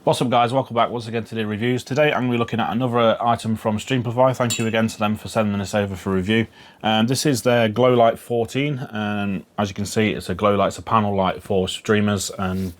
What's up guys, welcome back once again to the reviews. Today I'm going to be looking at another item from Streamplify. Thank you again to them for sending this over for review. This is their Glow Light 14, and as you can see it's a glow light, it's a panel light for streamers and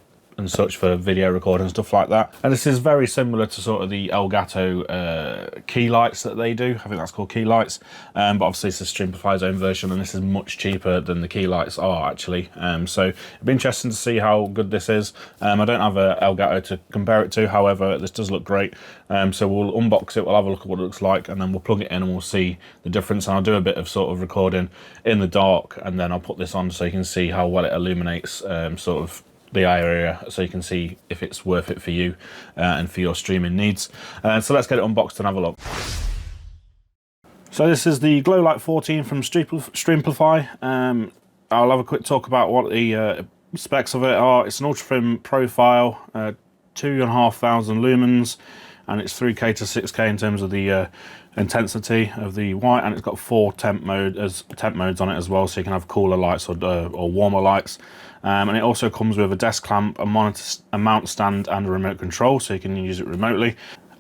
such for video recording and stuff like that. And this is very similar to sort of the Elgato key lights that they do. I think that's called key lights, but obviously it's a Streamplify's own version, and this is much cheaper than the key lights are actually. So it'd be interesting to see how good this is. I don't have a Elgato to compare it to, however this does look great. So we'll unbox it, we'll have a look at what it looks like, and then we'll plug it in and we'll see the difference. And I'll do a bit of sort of recording in the dark, and then I'll put this on so you can see how well it illuminates sort of the eye area, so you can see if it's worth it for you and for your streaming needs. So let's get it unboxed and have a look. So this is the Glow Light 14 from Streamplify. I'll have a quick talk about what the specs of it are. It's an ultra thin profile, 2,500 lumens, and it's 3K to 6K in terms of the intensity of the white, and it's got 4 temp modes on it as well, so you can have cooler lights or warmer lights. And it also comes with a desk clamp, a mount stand, and a remote control, so you can use it remotely.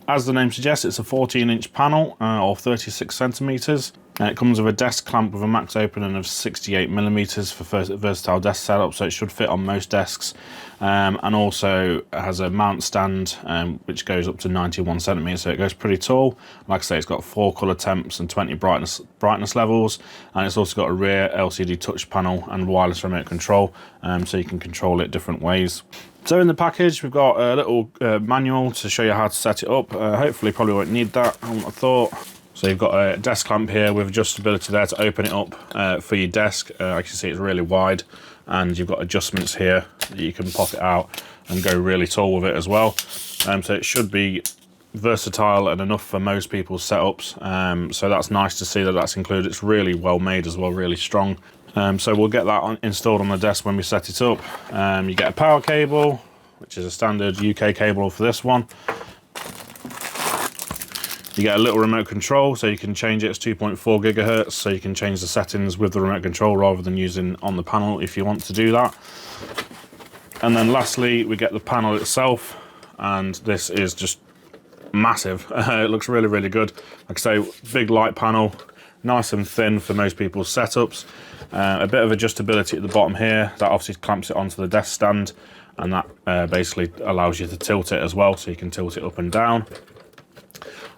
As the name suggests, it's a 14-inch panel, or 36 centimeters. It comes with a desk clamp with a max opening of 68mm for versatile desk setup, so it should fit on most desks. And also has a mount stand which goes up to 91 centimeters, so it goes pretty tall. Like I say, it's got 4 color temps and 20 brightness levels, and it's also got a rear LCD touch panel and wireless remote control, so you can control it different ways. So in the package we've got a little manual to show you how to set it up. Hopefully probably won't need that, I wouldn't have thought. So you've got a desk clamp here with adjustability there to open it up for your desk. I can see it's really wide, and you've got adjustments here that you can pop it out and go really tall with it as well. So it should be versatile and enough for most people's setups. So that's nice to see that that's included. It's really well made as well, really strong. So we'll get that installed on the desk when we set it up. You get a power cable, which is a standard UK cable for this one. You get a little remote control, so you can change it. It's 2.4 gigahertz, so you can change the settings with the remote control rather than using on the panel if you want to do that. And then lastly, we get the panel itself, and this is just massive. It looks really, really good. Like I say, big light panel, nice and thin for most people's setups. A bit of adjustability at the bottom here, that obviously clamps it onto the desk stand, and that basically allows you to tilt it as well, so you can tilt it up and down.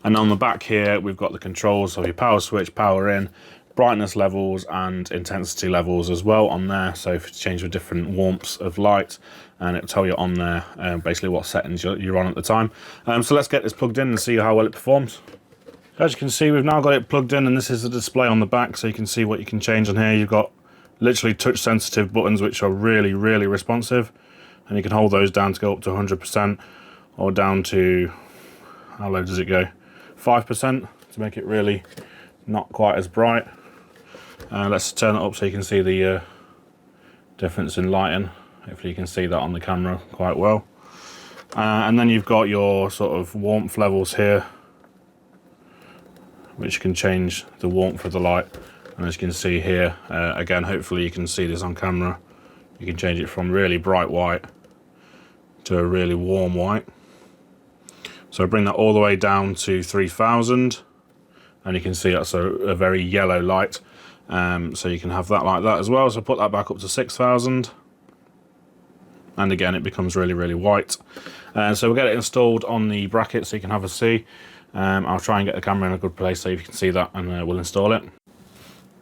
And on the back here we've got the controls, so your power switch, power in, brightness levels and intensity levels as well on there, so if you change with different warmths of light, and it'll tell you on there basically what settings you're on at the time. So let's get this plugged in and see how well it performs. As you can see, we've now got it plugged in, and this is the display on the back, so you can see what you can change on here. You've got literally touch sensitive buttons which are really, really responsive, and you can hold those down to go up to 100% or down to, how low does it go, 5%, to make it really not quite as bright. Let's turn it up so you can see the difference in lighting. Hopefully you can see that on the camera quite well. And then you've got your sort of warmth levels here, which can change the warmth of the light. And as you can see here, again, hopefully you can see this on camera, you can change it from really bright white to a really warm white. So I bring that all the way down to 3000, and you can see that's a very yellow light. So you can have that like that as well. So put that back up to 6000, and again it becomes really, really white. So we'll get it installed on the bracket so you can have a see. I'll try and get the camera in a good place so you can see that, and we'll install it.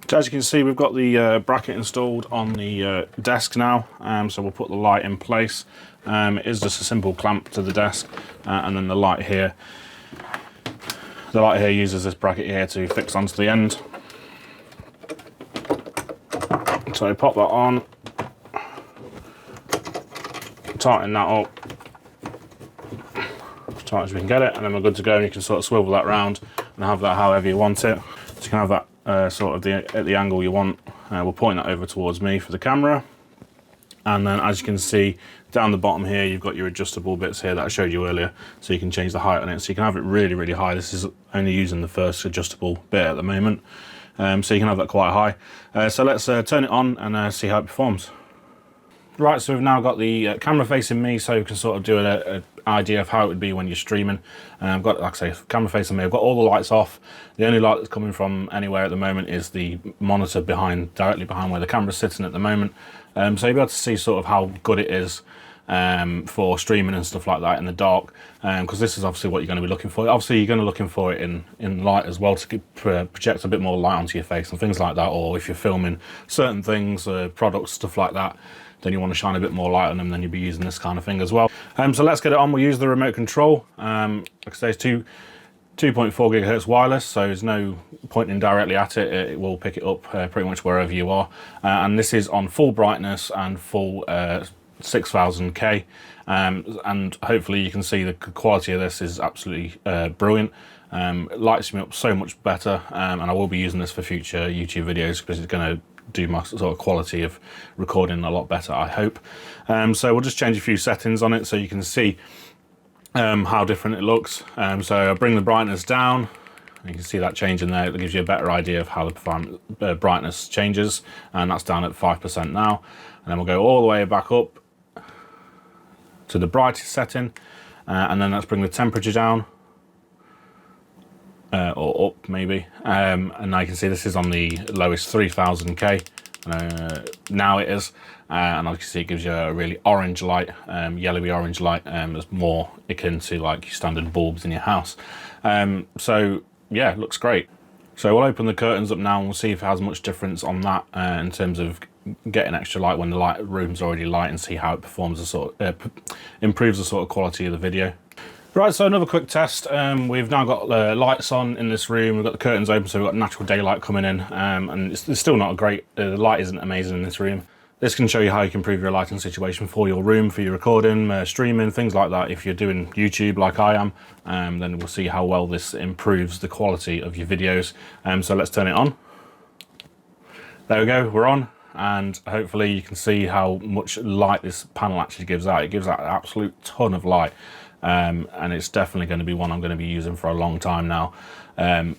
So as you can see, we've got the bracket installed on the desk now, so we'll put the light in place. It is just a simple clamp to the desk, and then the light here uses this bracket here to fix onto the end. So I pop that on, tighten that up as tight as we can get it, and then we're good to go, and you can sort of swivel that round and have that however you want it. So you can have that sort of at the angle you want. We'll point that over towards me for the camera, and then as you can see down the bottom here you've got your adjustable bits here that I showed you earlier, so you can change the height on it, so you can have it really, really high. This is only using the first adjustable bit at the moment, so you can have that quite high. So let's turn it on and see how it performs. Right, so we've now got the camera facing me, so we can sort of do a idea of how it would be when you're streaming. I've got, like I say, camera face on me. I've got all the lights off. The only light that's coming from anywhere at the moment is the monitor directly behind where the camera's sitting at the moment. So you'll be able to see sort of how good it is for streaming and stuff like that in the dark, because this is obviously what you're going to be looking for. Obviously you're going to be looking for it in light as well, to project a bit more light onto your face and things like that, or if you're filming certain things, products, stuff like that, then you want to shine a bit more light on them, then you'll be using this kind of thing as well. So let's get it on. We'll use the remote control. Like I say, it's 2.4 gigahertz wireless, so there's no pointing directly at it. It will pick it up pretty much wherever you are, and this is on full brightness and full 6000K, and hopefully you can see the quality of this is absolutely brilliant. It lights me up so much better, and I will be using this for future YouTube videos because it's going to do my sort of quality of recording a lot better, I hope. So we'll just change a few settings on it so you can see how different it looks. So I bring the brightness down. You can see that change in there. It gives you a better idea of how the brightness changes, and that's down at 5% now. And then we'll go all the way back up to the brightest setting, and then let's bring the temperature down, or up maybe, and now you can see this is on the lowest 3000K. Now it is, and as you can see it gives you a really orange light, yellowy orange light, that's more akin to like your standard bulbs in your house. So yeah, it looks great. So we'll open the curtains up now and we'll see if it has much difference on that in terms of getting extra light when the room's already light, and see how it performs, improves the sort of quality of the video. Right, so another quick test. We've now got lights on in this room. We've got the curtains open, so we've got natural daylight coming in, and it's still not great. The light isn't amazing in this room. This can show you how you can improve your lighting situation for your room, for your recording, streaming, things like that. If you're doing YouTube like I am, then we'll see how well this improves the quality of your videos. So let's turn it on. There we go, we're on. And hopefully you can see how much light this panel actually gives out. It gives out an absolute ton of light, and it's definitely going to be one I'm going to be using for a long time now,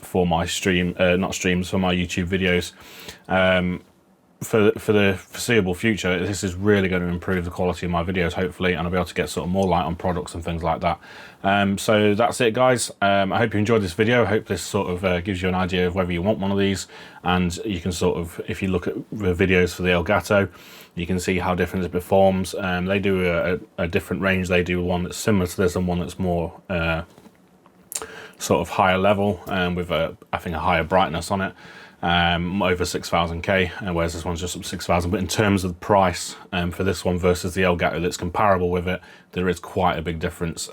for my for my YouTube videos. For the foreseeable future, this is really going to improve the quality of my videos, hopefully, and I'll be able to get sort of more light on products and things like that. So that's it, guys. I hope you enjoyed this video. I hope this sort of gives you an idea of whether you want one of these, and you can sort of, if you look at the videos for the Elgato, you can see how different it performs. They do a different range. They do one that's similar to this and one that's more sort of higher level, with I think a higher brightness on it. Over 6000K, whereas this one's just up 6000. But in terms of the price for this one versus the Elgato that's comparable with it, there is quite a big difference.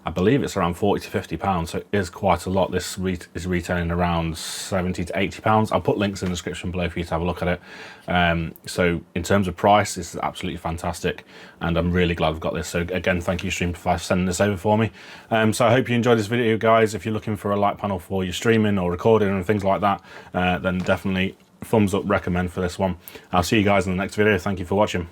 I believe it's around 40 to 50 pounds, so it is quite a lot. This is retailing around 70 to 80 pounds. I'll put links in the description below for you to have a look at it. So in terms of price, this is absolutely fantastic, and I'm really glad I've got this. So again, thank you Streamplify for sending this over for me. So I hope you enjoyed this video, guys. If you're looking for a light panel for your streaming or recording and things like that, then definitely thumbs up, recommend for this one. I'll see you guys in the next video. Thank you for watching.